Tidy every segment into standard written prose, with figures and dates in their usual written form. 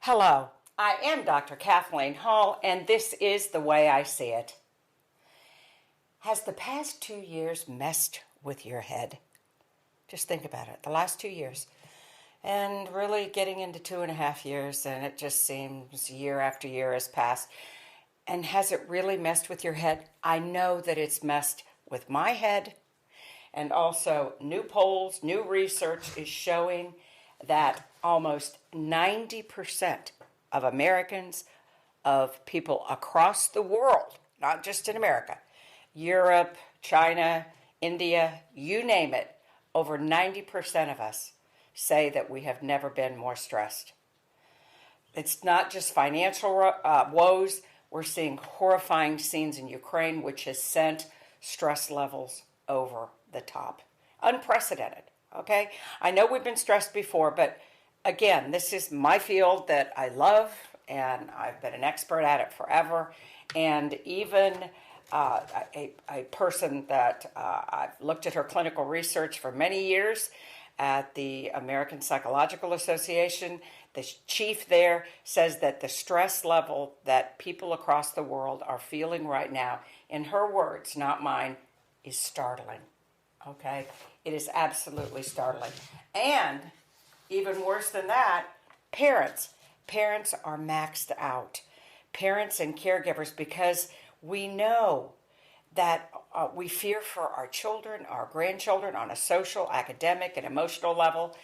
Hello, I am Dr. Kathleen Hall, and this is The Way I See It. Has the past 2 years messed with your head? Just think about it, the last 2 years. And really getting into 2.5 years, and it just seems year after year has passed. And has it really messed with your head? I know that it's messed with my head. And also, new polls, new research is showing that almost 90% of Americans, of people across the world, not just in America, Europe, China, India, you name it, over 90% of us say that we have never been more stressed. It's not just financial woes. We're seeing horrifying scenes in Ukraine, which has sent stress levels over the top. Unprecedented, okay? I know we've been stressed before, but again, this is my field that I love, and I've been an expert at it forever. And even a person that I've looked at her clinical research for many years at the American Psychological Association, the chief there says that the stress level that people across the world are feeling right now, in her words, not mine, is startling. Okay? It is absolutely startling. And even worse than that, parents. Parents are maxed out. Parents and caregivers, because we know that we fear for our children, our grandchildren on a social, academic, and emotional level,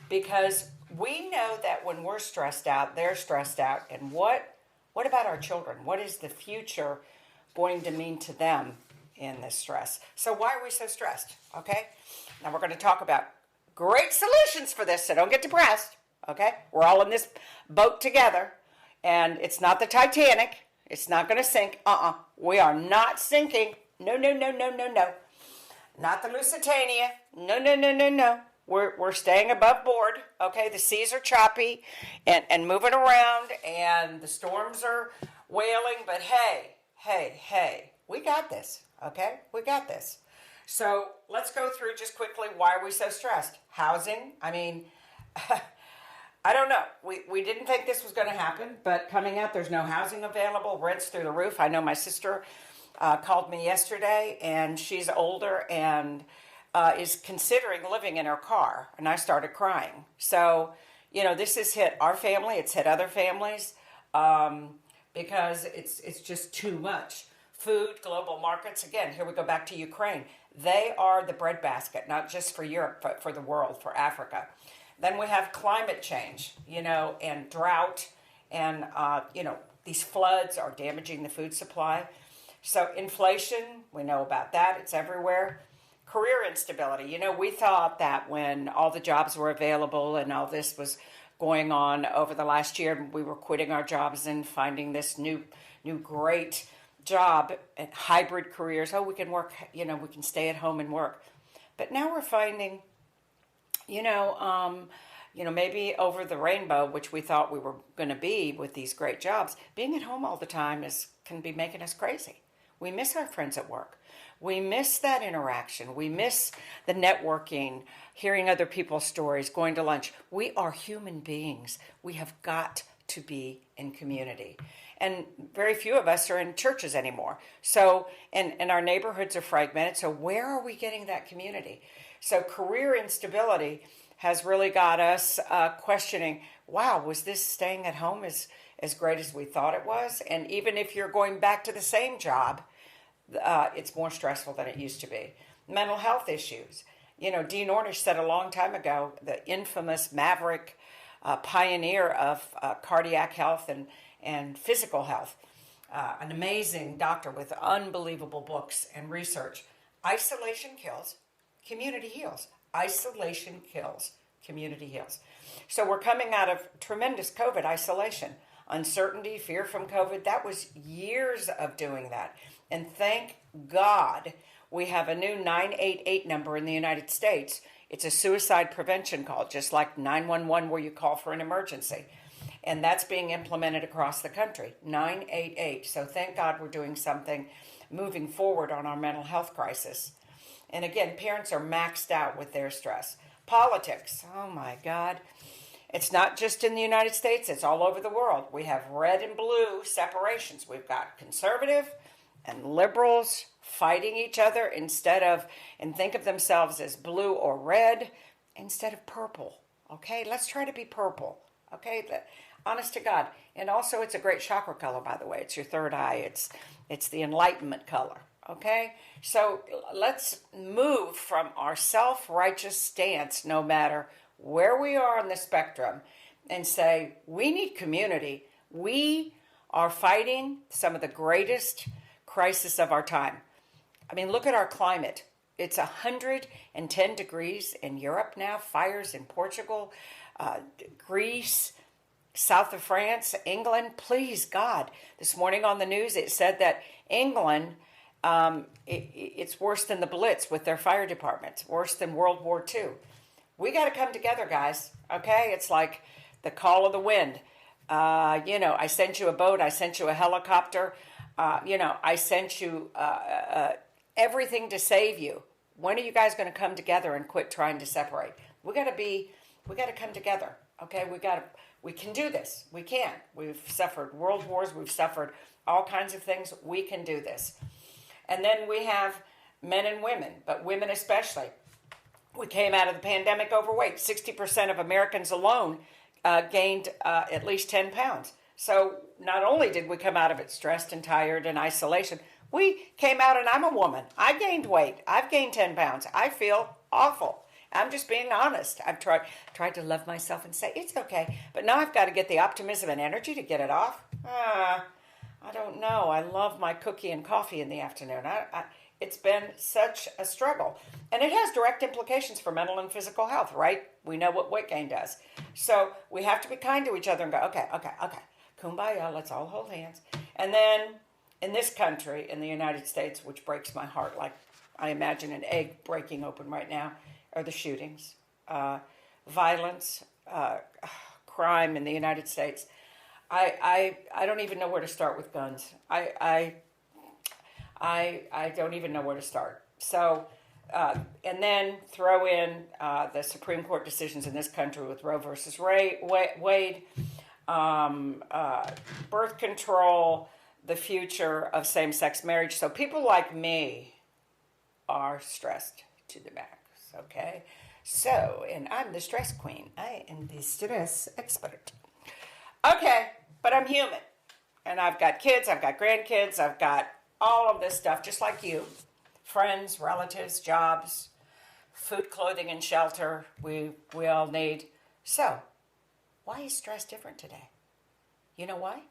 because we know that when we're stressed out, they're stressed out. And what about our children? What is the future going to mean to them in this stress? So why are we so stressed? Okay? Now we're going to talk about great solutions for this, so don't get depressed. Okay? We're all in this boat together, and it's not the Titanic. It's not going to sink. We are not sinking. No. Not the Lusitania. No. We're staying above board. Okay, the seas are choppy and moving around, and the storms are wailing. But hey, we got this. Okay, we got this. So let's go through just quickly why are we so stressed. Housing. I mean, I don't know. We didn't think this was going to happen, but coming out, there's no housing available. Rents through the roof. I know my sister called me yesterday, and she's older and is considering living in her car, and I started crying. So, this has hit our family. It's hit other families because it's just too much. Food, global markets. Again, here we go back to Ukraine. They are the breadbasket, not just for Europe, but for the world, for Africa. Then we have climate change, and drought, and, these floods are damaging the food supply. So inflation, we know about that. It's everywhere. Career instability. We thought that when all the jobs were available and all this was going on over the last year, we were quitting our jobs and finding this new great job and hybrid careers. Oh, we can work, we can stay at home and work. But now we're finding maybe over the rainbow, which we thought we were going to be with these great jobs, being at home all the time can be making us crazy. We miss our friends at work. We miss that interaction. We miss the networking, hearing other people's stories, going to lunch. We are human beings. We have got to be in community. And very few of us are in churches anymore. So, and our neighborhoods are fragmented. So where are we getting that community? So career instability has really got us questioning, wow, was this staying at home as great as we thought it was? And even if you're going back to the same job, it's more stressful than it used to be. Mental health issues. Dean Ornish said a long time ago, the infamous maverick pioneer of cardiac health and physical health, an amazing doctor with unbelievable books and research. Isolation kills, community heals. Isolation kills, community heals. So we're coming out of tremendous COVID isolation. Uncertainty, fear from COVID, that was years of doing that. And thank God we have a new 988 number in the United States. It's a suicide prevention call, just like 911 where you call for an emergency. And that's being implemented across the country, 988. So thank God we're doing something moving forward on our mental health crisis. And again, parents are maxed out with their stress. Politics, oh my God. It's not just in the United States, it's all over the world. We have red and blue separations. We've got conservative and liberals fighting each other and think of themselves as blue or red instead of purple. Okay, let's try to be purple. Okay, honest to God. And also, it's a great chakra color, by the way. It's your third eye. It's the enlightenment color. Okay, so let's move from our self-righteous stance, no matter where we are on the spectrum, and say we need community. We are fighting some of the greatest crisis of our time. I mean, look at our climate. It's 110 degrees in Europe now, fires in Portugal, Greece, south of France, England. Please, God. This morning on the news, it said that England, it's worse than the Blitz with their fire departments, worse than World War II. We got to come together, guys, okay? It's like the call of the wind. I sent you a boat, I sent you a helicopter, I sent you everything to save you. When are you guys going to come together and quit trying to separate? We got to come together, okay? We can do this. We can. We've suffered world wars. We've suffered all kinds of things. We can do this. And then we have men and women, but women especially. We came out of the pandemic overweight. 60% of Americans alone gained at least 10 pounds. So not only did we come out of it stressed and tired and isolation, we came out, and I'm a woman. I gained weight. I've gained 10 pounds. I feel awful. I'm just being honest. I've tried to love myself and say, it's okay. But now I've got to get the optimism and energy to get it off. I don't know. I love my cookie and coffee in the afternoon. It's been such a struggle. And it has direct implications for mental and physical health, right? We know what weight gain does. So we have to be kind to each other and go, okay. Kumbaya, let's all hold hands. And then in this country, in the United States, which breaks my heart, like I imagine an egg breaking open right now, are the shootings, violence, crime in the United States. I don't even know where to start with guns. I don't even know where to start. So, and then throw in the Supreme Court decisions in this country with Roe versus Wade, birth control, the future of same-sex marriage. So people like me are stressed to the max, okay? So, and I'm the stress queen. I am the stress expert. Okay, but I'm human. And I've got kids, I've got grandkids, I've got all of this stuff, just like you. Friends, relatives, jobs, food, clothing, and shelter we all need. So, why is stress different today? You know why?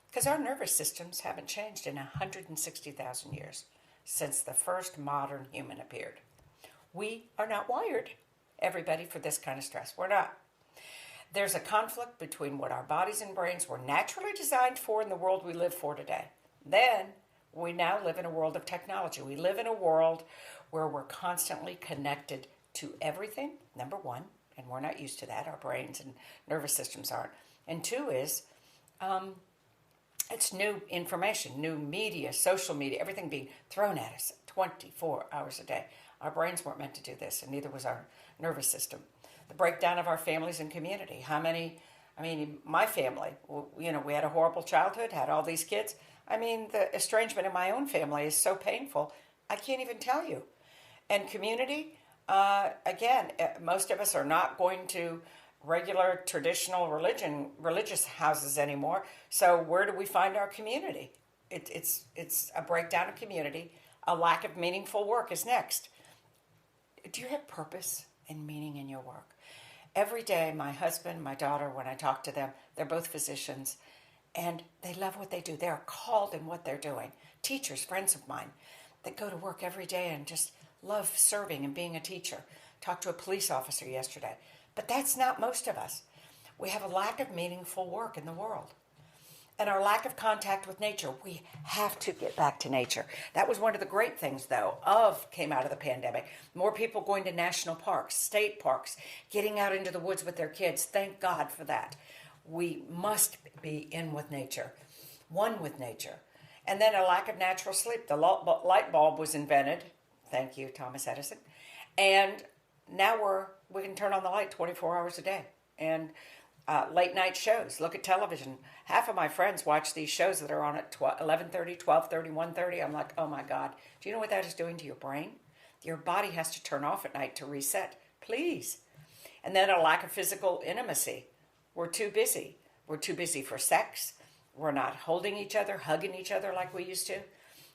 Because our nervous systems haven't changed in 160,000 years since the first modern human appeared. We are not wired, everybody, for this kind of stress. We're not. There's a conflict between what our bodies and brains were naturally designed for in the world we live for today. Then, we now live in a world of technology. We live in a world where we're constantly connected to everything, number one, and we're not used to that. Our brains and nervous systems aren't. And two is, it's new information, new media, social media, everything being thrown at us 24 hours a day. Our brains weren't meant to do this, and neither was our nervous system. The breakdown of our families and community. My family, we had a horrible childhood, had all these kids. The estrangement in my own family is so painful, I can't even tell you. And community, most of us are not going to regular traditional religious houses anymore. So where do we find our community? It's a breakdown of community. A lack of meaningful work is next. Do you have purpose and meaning in your work? Every day, my husband, my daughter, when I talk to them, they're both physicians, and they love what they do. They're called in what they're doing. Teachers, friends of mine, that go to work every day and just love serving and being a teacher. Talked to a police officer yesterday. But that's not most of us. We have a lack of meaningful work in the world. And our lack of contact with nature. We have to get back to nature. That was one of the great things, though, came out of the pandemic. More people going to national parks, state parks, getting out into the woods with their kids. Thank God for that. We must be in with nature, one with nature. And then a lack of natural sleep. The light bulb was invented. Thank you, Thomas Edison. And now we can turn on the light 24 hours a day. And Late night shows. Look at television. Half of my friends watch these shows that are on at 11:30, 12:30, 1:30. I'm like, oh my God. Do you know what that is doing to your brain? Your body has to turn off at night to reset. Please. And then a lack of physical intimacy. We're too busy. We're too busy for sex. We're not holding each other, hugging each other like we used to.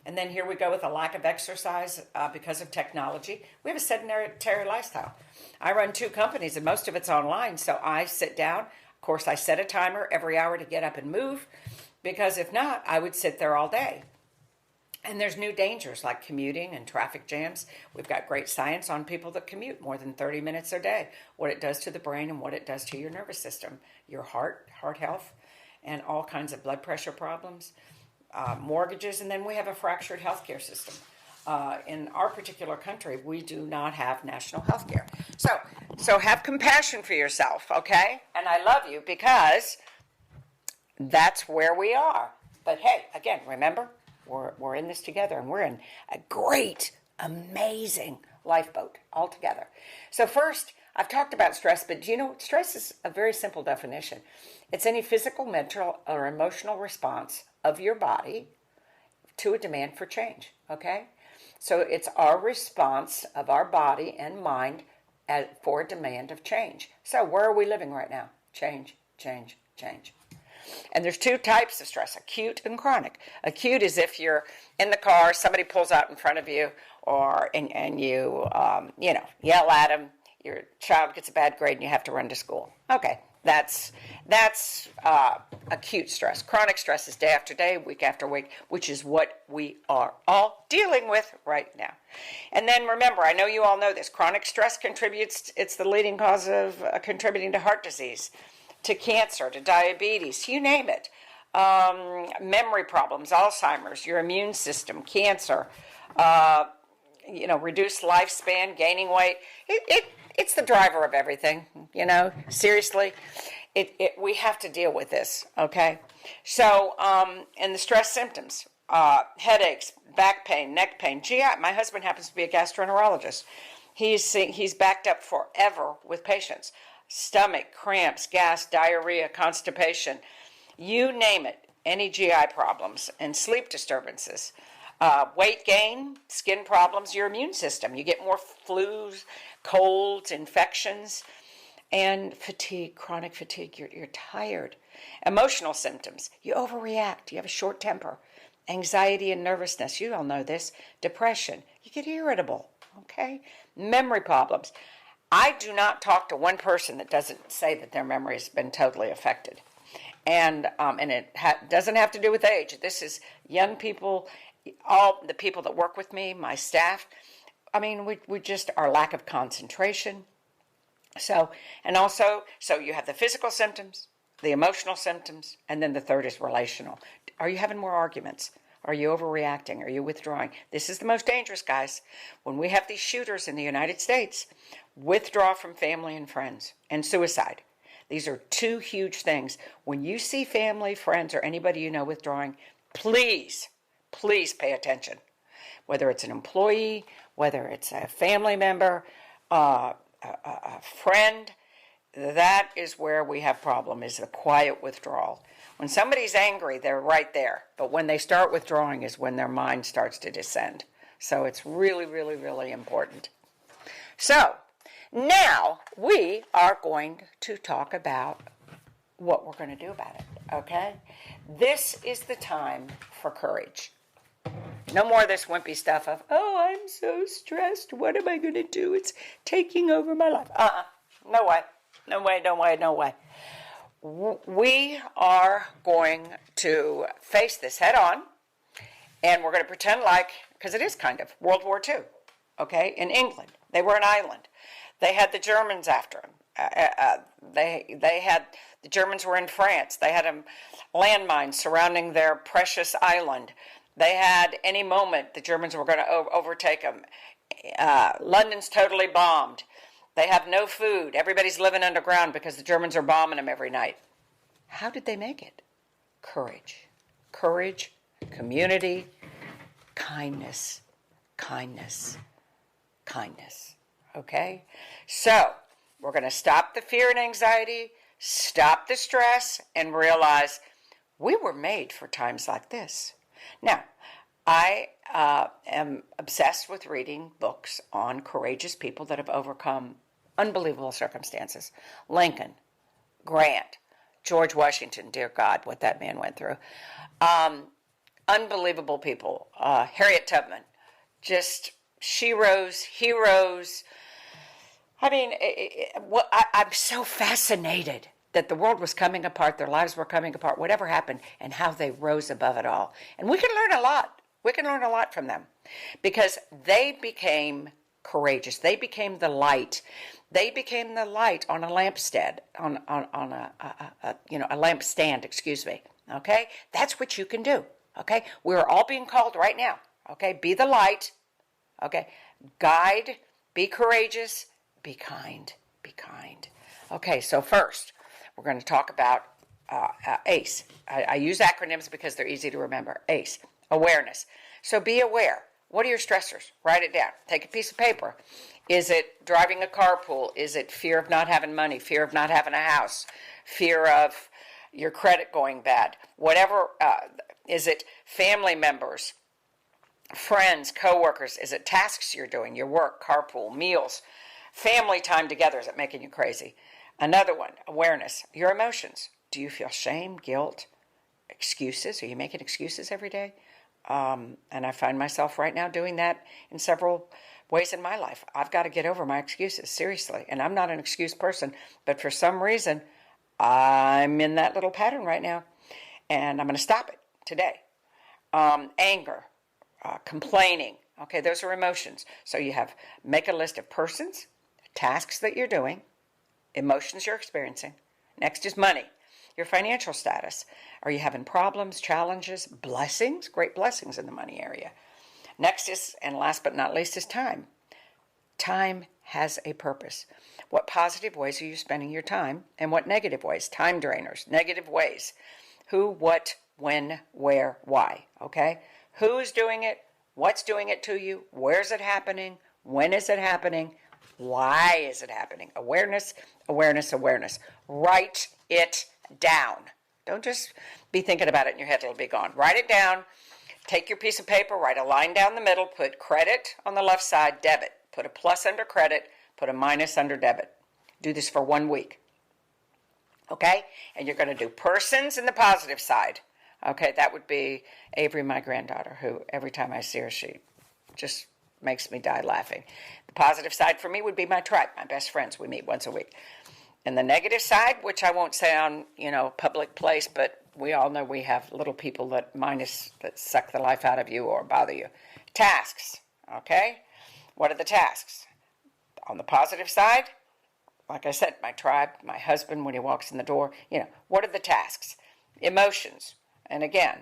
And then here we go with a lack of exercise because of technology. We have a sedentary lifestyle. I run 2 companies and most of it's online. So I sit down. Of course, I set a timer every hour to get up and move, because if not, I would sit there all day. And there's new dangers like commuting and traffic jams. We've got great science on people that commute more than 30 minutes a day, what it does to the brain and what it does to your nervous system, your heart health, and all kinds of blood pressure problems, mortgages, and then we have a fractured healthcare system. In our particular country, we do not have national health care. So have compassion for yourself, okay? And I love you because that's where we are. But hey, again, remember, we're in this together, and we're in a great, amazing lifeboat all together. So first, I've talked about stress, but do you know, stress is a very simple definition. It's any physical, mental, or emotional response of your body to a demand for change, okay? So it's our response of our body and mind for a demand of change. So where are we living right now? Change, change, change. And there's 2 types of stress, acute and chronic. Acute is if you're in the car, somebody pulls out in front of you, or and you yell at them. Your child gets a bad grade and you have to run to school. Okay, that's acute stress. Chronic stress is day after day, week after week, which is what we are all dealing with right now. And then remember, I know you all know this, chronic stress contributes, it's the leading cause of contributing to heart disease, to cancer, to diabetes, you name it. Memory problems, Alzheimer's, your immune system, cancer, reduced lifespan, gaining weight. It's the driver of everything, seriously. We have to deal with this, okay? So, and the stress symptoms, headaches, back pain, neck pain, GI. My husband happens to be a gastroenterologist. He's backed up forever with patients. Stomach, cramps, gas, diarrhea, constipation, you name it, any GI problems, and sleep disturbances. Weight gain, skin problems, your immune system. You get more flus, colds, infections, and fatigue, chronic fatigue. You're tired. Emotional symptoms. You overreact. You have a short temper. Anxiety and nervousness. You all know this. Depression. You get irritable. Okay? Memory problems. I do not talk to one person that doesn't say that their memory has been totally affected. And it doesn't have to do with age. This is young people, all the people that work with me, my staff. I mean, we just, our lack of concentration. So you have the physical symptoms, the emotional symptoms, and then the third is relational. Are you having more arguments? Are you overreacting? Are you withdrawing? This is the most dangerous, guys. When we have these shooters in the United States, withdraw from family and friends, and suicide. These are 2 huge things. When you see family, friends, or anybody you know withdrawing, please pay attention. Whether it's an employee, whether it's a family member, a friend, that is where we have problem, is a quiet withdrawal. When somebody's angry, they're right there. But when they start withdrawing is when their mind starts to descend. So it's really, really, really important. So now we are going to talk about what we're going to do about it, okay? This is the time for courage. No more of this wimpy stuff of, oh, I'm so stressed. What am I going to do? It's taking over my life. No way. No way, no way, no way. We are going to face this head on, and we're going to pretend like, because it is kind of World War II, okay? In England, they were an island. They had the Germans after them. The Germans were in France. They had landmines surrounding their precious island. They had any moment the Germans were going to overtake them. London's totally bombed. They have no food. Everybody's living underground because the Germans are bombing them every night. How did they make it? Courage. Courage, community, kindness, kindness, kindness. Okay? So, we're going to stop the fear and anxiety, stop the stress, and realize we were made for times like this. Now, I am obsessed with reading books on courageous people that have overcome unbelievable circumstances. Lincoln, Grant, George Washington, dear God, what that man went through. Unbelievable people. Harriet Tubman, just sheroes, heroes. I mean, I'm so fascinated that the world was coming apart, their lives were coming apart, whatever happened, and how they rose above it all. And we can learn a lot. We can learn a lot from them because they became courageous. They became the light. They became the light on a lampstand, on a lampstand, excuse me. Okay? That's what you can do. Okay? We're all being called right now. Okay? Be the light. Okay? Guide. Be courageous. Be kind. Be kind. Okay, so first, we're going to talk about ACE. I use acronyms because they're easy to remember. ACE, awareness. So be aware. What are your stressors? Write it down. Take a piece of paper. Is it driving a carpool? Is it fear of not having money? Fear of not having a house? Fear of your credit going bad? Whatever. Is it family members, friends, coworkers? Is it tasks you're doing? Your work, carpool, meals, family time together? Is it making you crazy? Another one, awareness. Your emotions. Do you feel shame, guilt, excuses? Are you making excuses every day? And I find myself right now doing that in several ways in my life. I've got to get over my excuses, seriously. And I'm not an excuse person, but for some reason, I'm in that little pattern right now. And I'm going to stop it today. Anger, complaining. Okay, those are emotions. So you have, make a list of persons, tasks that you're doing, emotions you're experiencing. Next is money, your financial status. Are you having problems, challenges, blessings? Great blessings in the money area. Next is, and last but not least, is time. Time has a purpose. What positive ways are you spending your time, and what negative ways? Time drainers, negative ways. Who, what, when, where, why, okay? Who's doing it? What's doing it to you? Where's it happening? When is it happening? Why is it happening? Awareness, awareness, awareness. Write it down. Don't just be thinking about it in your head, it'll be gone. Write it down. Take your piece of paper, write a line down the middle, put credit on the left side, debit. Put a plus under credit, put a minus under debit. Do this for 1 week. Okay? And you're going to do persons in the positive side. Okay, that would be Avery, my granddaughter, who every time I see her, she just makes me die laughing. The positive side for me would be my tribe, my best friends. We meet once a week. And the negative side, which I won't say on, public place, but we all know we have little people that suck the life out of you or bother you. Tasks, okay? What are the tasks? On the positive side, like I said, my tribe, my husband when he walks in the door, what are the tasks? Emotions, and again,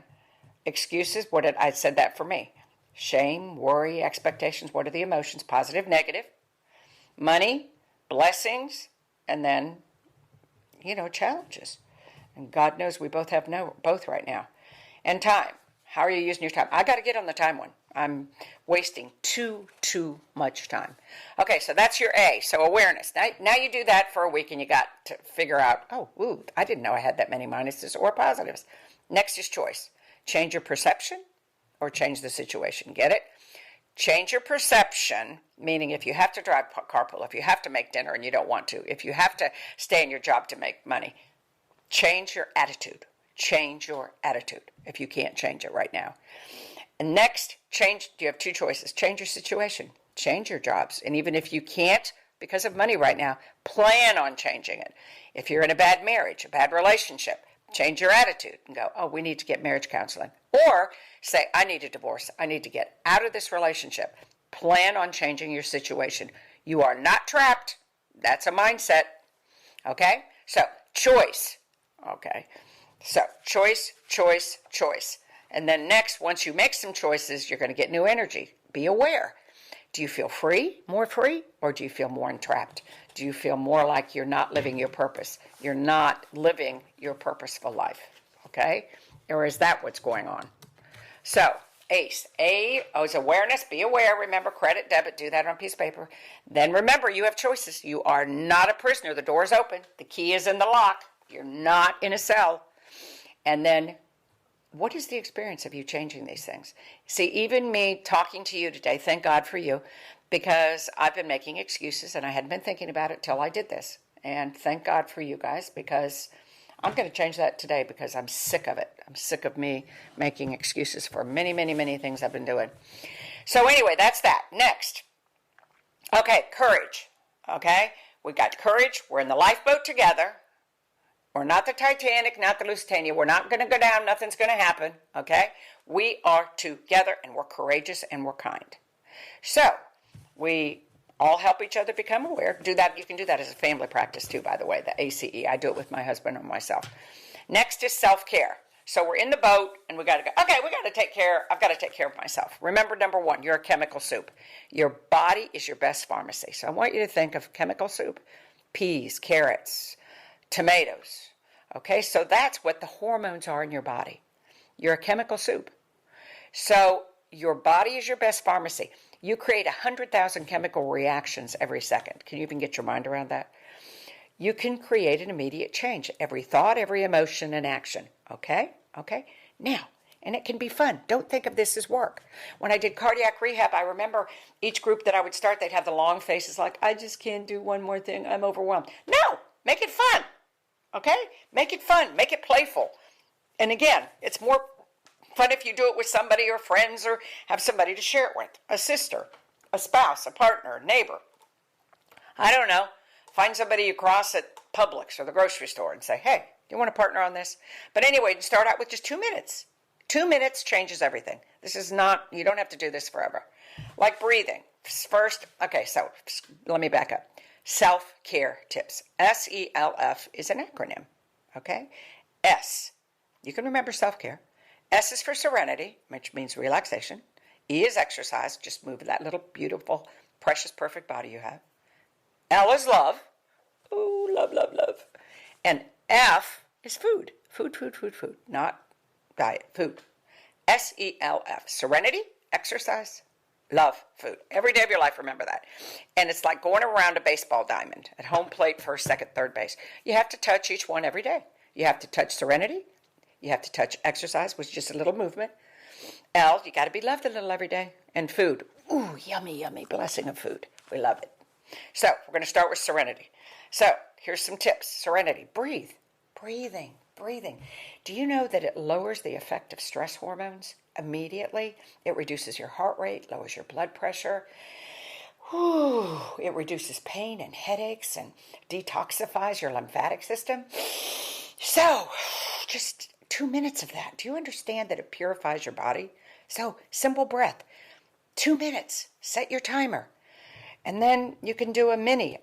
excuses, I said that for me. Shame, worry, expectations, what are the emotions? Positive, negative. Money, blessings, and then, challenges. And God knows we both have both right now. And time. How are you using your time? I got to get on the time one. I'm wasting too much time. Okay, so that's your A. So awareness. Now you do that for a week and you got to figure out, I didn't know I had that many minuses or positives. Next is choice. Change your perception or change the situation. Get it? Change your perception, meaning if you have to drive carpool, if you have to make dinner and you don't want to, if you have to stay in your job to make money, change your attitude. Change your attitude if you can't change it right now. And next, you have two choices. Change your situation. Change your jobs. And even if you can't, because of money right now, plan on changing it. If you're in a bad marriage, a bad relationship, change your attitude and go, we need to get marriage counseling. Or say, I need a divorce. I need to get out of this relationship. Plan on changing your situation. You are not trapped. That's a mindset. Okay? So, choice. Okay? So, choice, choice, choice. And then next, once you make some choices, you're going to get new energy. Be aware. Do you feel free, or do you feel more entrapped? Do you feel more like you're not living your purpose? You're not living your purposeful life, okay? Or is that what's going on? So, ACE. A is awareness. Be aware. Remember, credit, debit. Do that on a piece of paper. Then remember, you have choices. You are not a prisoner. The door is open. The key is in the lock. You're not in a cell. And then what is the experience of you changing these things? See, even me talking to you today, thank God for you, because I've been making excuses and I hadn't been thinking about it till I did this. And thank God for you guys, because I'm going to change that today because I'm sick of it. I'm sick of me making excuses for many, many, many things I've been doing. So anyway, that's that. Next. Okay, courage. Okay, we got courage. We're in the lifeboat together. We're not the Titanic, not the Lusitania. We're not going to go down. Nothing's going to happen. Okay, we are together, and we're courageous and we're kind. So we all help each other become aware. Do that. You can do that as a family practice too, by the way, the ACE. I do it with my husband and myself. Next is self-care. So we're in the boat and we got to go, okay, I've got to take care of myself. Remember, number one, you're a chemical soup. Your body is your best pharmacy. So I want you to think of chemical soup, peas, carrots, tomatoes. Okay, so that's what the hormones are in your body. You're a chemical soup. So your body is your best pharmacy. You create 100,000 chemical reactions every second. Can you even get your mind around that? You can create an immediate change. Every thought, every emotion, and action. Okay? Now, and it can be fun. Don't think of this as work. When I did cardiac rehab, I remember each group that I would start, they'd have the long faces like, I just can't do one more thing. I'm overwhelmed. No! Make it fun. Okay? Make it fun. Make it playful. And again, it's more fun if you do it with somebody or friends or have somebody to share it with. A sister, a spouse, a partner, a neighbor. I don't know. Find somebody you cross at Publix or the grocery store and say, hey, do you want to partner on this? But anyway, start out with just 2 minutes. 2 minutes changes everything. This is not, you don't have to do this forever. Like breathing. First, okay, so let me back up. Self-care tips. SELF is an acronym, okay? S, you can remember self-care. S is for serenity, which means relaxation. E is exercise, just move that little beautiful, precious, perfect body you have. L is love. Ooh, love, love, love. And F is food. Food. Not diet, food. SELF. Serenity, exercise, love, food. Every day of your life, remember that. And it's like going around a baseball diamond at home plate, first, second, third base. You have to touch each one every day. You have to touch serenity. You have to touch exercise, which is just a little movement. L, you got to be loved a little every day. And food. Ooh, yummy, yummy blessing of food. We love it. So we're going to start with serenity. So here's some tips. Serenity. Breathe. Breathing. Do you know that it lowers the effect of stress hormones immediately? It reduces your heart rate, lowers your blood pressure. Ooh, it reduces pain and headaches and detoxifies your lymphatic system. So just 2 minutes of that. Do you understand that it purifies your body? So simple breath. 2 minutes. Set your timer. And then you can do a mini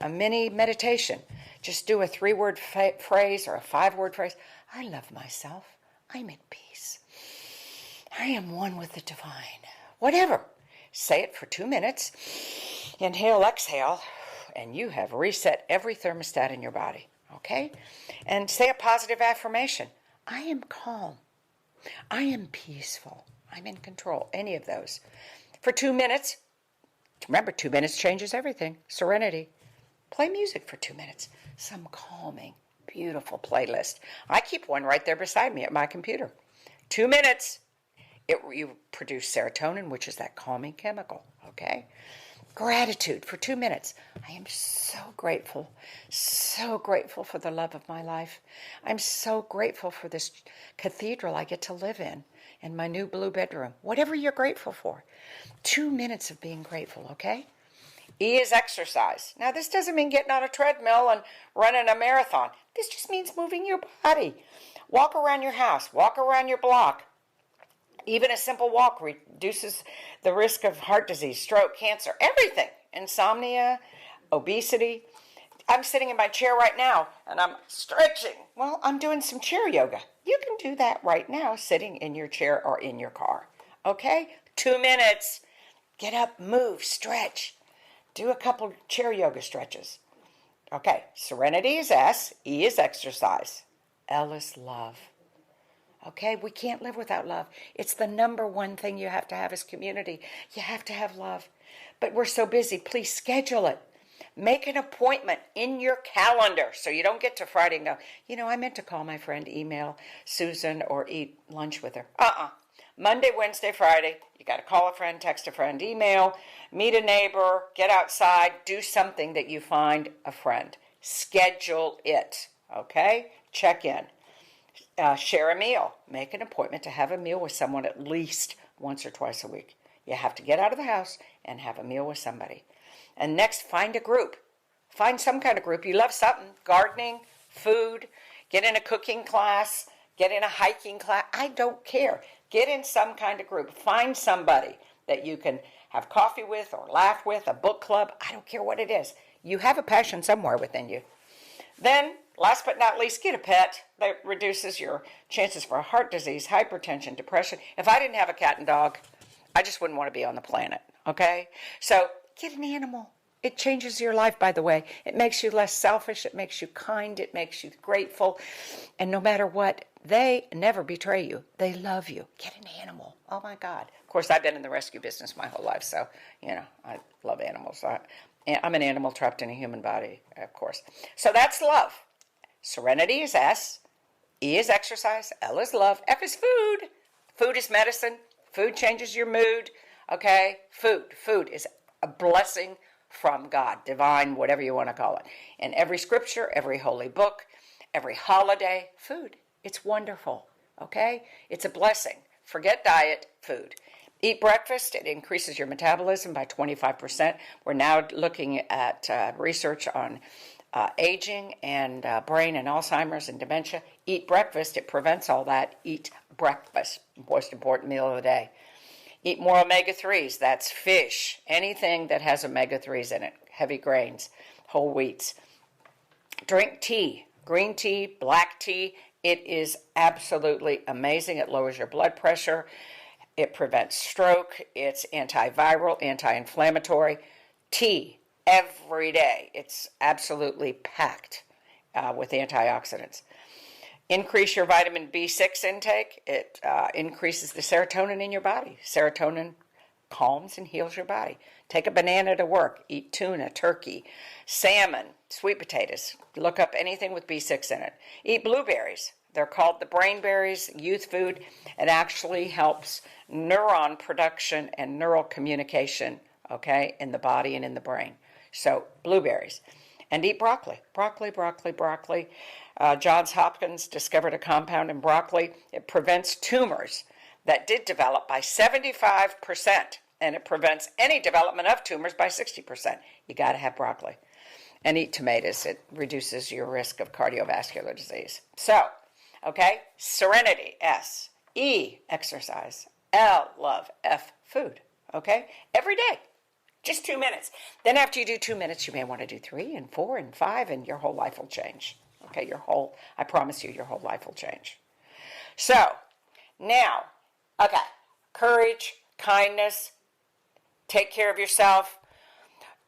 meditation. Just do a 3-word phrase or a 5-word phrase. I love myself. I'm at peace. I am one with the divine. Whatever. Say it for 2 minutes. Inhale, exhale, and you have reset every thermostat in your body. Okay? And say a positive affirmation. I am calm. I am peaceful. I'm in control. Any of those. For 2 minutes. Remember, 2 minutes changes everything. Serenity. Play music for 2 minutes. Some calming, beautiful playlist. I keep one right there beside me at my computer. 2 minutes. You produce serotonin, which is that calming chemical. Okay? Gratitude for 2 minutes. I am so grateful for the love of my life. I'm so grateful for this cathedral I get to live in and my new blue bedroom. Whatever you're grateful for. 2 minutes of being grateful, okay? E is exercise. Now, this doesn't mean getting on a treadmill and running a marathon. This just means moving your body. Walk around your house. Walk around your block. Even a simple walk reduces the risk of heart disease, stroke, cancer, everything. Insomnia, obesity. I'm sitting in my chair right now and I'm stretching. Well, I'm doing some chair yoga. You can do that right now sitting in your chair or in your car. Okay? 2 minutes. Get up, move, stretch. Do a couple chair yoga stretches. Okay, serenity is S. E is exercise. L is love. Okay, we can't live without love. It's the number one thing you have to have as community. You have to have love. But we're so busy. Please schedule it. Make an appointment in your calendar so you don't get to Friday and go, I meant to call my friend, email Susan, or eat lunch with her. Monday, Wednesday, Friday, you got to call a friend, text a friend, email, meet a neighbor, get outside, do something that you find a friend. Schedule it, okay? Check in. Share a meal. Make an appointment to have a meal with someone at least once or twice a week. You have to get out of the house and have a meal with somebody. And next, find a group. Find some kind of group. You love something. Gardening, food, get in a cooking class, get in a hiking class. I don't care. Get in some kind of group. Find somebody that you can have coffee with or laugh with, a book club. I don't care what it is. You have a passion somewhere within you. Then, last but not least, get a pet. That reduces your chances for heart disease, hypertension, depression. If I didn't have a cat and dog, I just wouldn't want to be on the planet, okay? So get an animal. It changes your life, by the way. It makes you less selfish. It makes you kind. It makes you grateful. And no matter what, they never betray you. They love you. Get an animal. Oh, my God. Of course, I've been in the rescue business my whole life, so, I love animals. I'm an animal trapped in a human body, of course. So that's love. Serenity is S. E is exercise. L is love. F is food. Food is medicine. Food changes your mood. Okay? Food is a blessing from God, divine, whatever you want to call it. In every scripture, every holy book, every holiday, food. It's wonderful. Okay? It's a blessing. Forget diet, food. Eat breakfast. It increases your metabolism by 25%. We're now looking at research on aging and brain and Alzheimer's and dementia. Eat breakfast. It prevents all that. Eat breakfast. Most important meal of the day. Eat more omega-3s. That's fish. Anything that has omega-3s in it. Heavy grains. Whole wheats. Drink tea. Green tea. Black tea. It is absolutely amazing. It lowers your blood pressure. It prevents stroke. It's antiviral, anti-inflammatory. Tea every day. It's absolutely packed with antioxidants. Increase your vitamin B6 intake. It increases the serotonin in your body. Serotonin calms and heals your body. Take a banana to work. Eat tuna, turkey, salmon, sweet potatoes. Look up anything with B6 in it. Eat blueberries. They're called the brain berries, youth food. It actually helps neuron production and neural communication, okay, in the body and in the brain. So blueberries. And eat broccoli. Broccoli. Johns Hopkins discovered a compound in broccoli. It prevents tumors that did develop by 75%, and it prevents any development of tumors by 60%. You got to have broccoli. And eat tomatoes. It reduces your risk of cardiovascular disease. So, okay, serenity, S. E, exercise. L, love. F, food. Okay? Every day. Just 2 minutes. Then after you do 2 minutes, you may want to do 3 and 4 and 5, and your whole life will change. Okay, I promise you, your whole life will change. So, now, okay, courage, kindness, take care of yourself.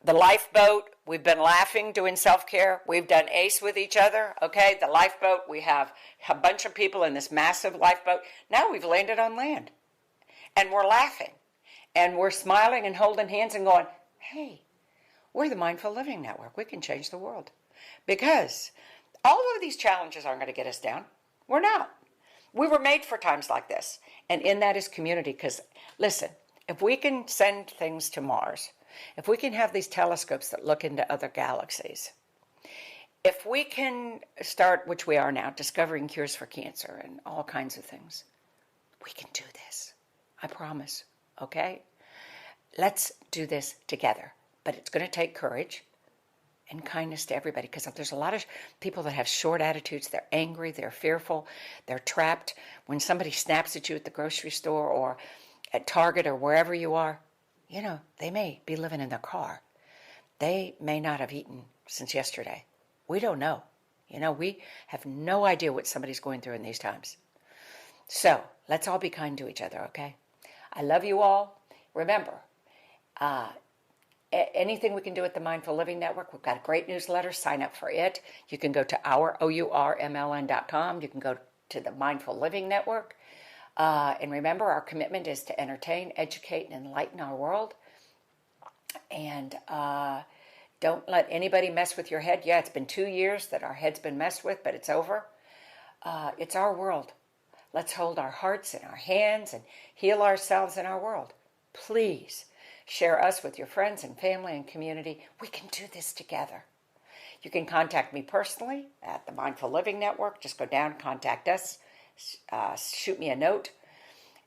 The lifeboat, we've been laughing, doing self-care. We've done ACE with each other, okay? The lifeboat, we have a bunch of people in this massive lifeboat. Now we've landed on land, and we're laughing. And we're smiling and holding hands and going, hey, we're the Mindful Living Network. We can change the world. Because all of these challenges aren't going to get us down. We're not. We were made for times like this. And in that is community. Because, listen, if we can send things to Mars, if we can have these telescopes that look into other galaxies, if we can start, which we are now, discovering cures for cancer and all kinds of things, we can do this. I promise. Okay? Let's do this together. But it's going to take courage and kindness to everybody, because there's a lot of people that have short attitudes. They're angry, they're fearful, they're trapped. When somebody snaps at you at the grocery store or at Target or wherever you are, they may be living in their car. They may not have eaten since yesterday. We don't know. We have no idea what somebody's going through in these times. So let's all be kind to each other, okay? I love you all. Remember, anything we can do at the Mindful Living Network, we've got a great newsletter. Sign up for it. You can go to OURMLN.com. You can go to the Mindful Living Network. And remember, our commitment is to entertain, educate, and enlighten our world. And Don't let anybody mess with your head. Yeah, it's been 2 years that our head's been messed with, but it's over. It's our world. Let's hold our hearts in our hands and heal ourselves in our world. Please share us with your friends and family and community. We can do this together. You can contact me personally at the Mindful Living Network. Just go down, contact us, shoot me a note.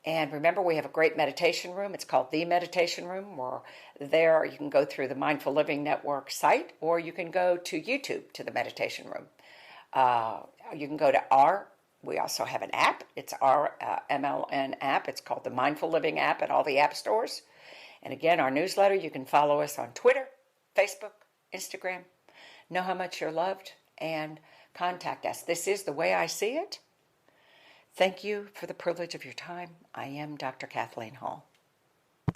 And remember, we have a great meditation room. It's called The Meditation Room. Or there you can go through the Mindful Living Network site, or you can go to YouTube to the Meditation Room. You can go to we also have an app. It's our MLN app. It's called the Mindful Living app at all the app stores. And again, our newsletter, you can follow us on Twitter, Facebook, Instagram. Know how much you're loved and contact us. This is The Way I See It. Thank you for the privilege of your time. I am Dr. Kathleen Hall.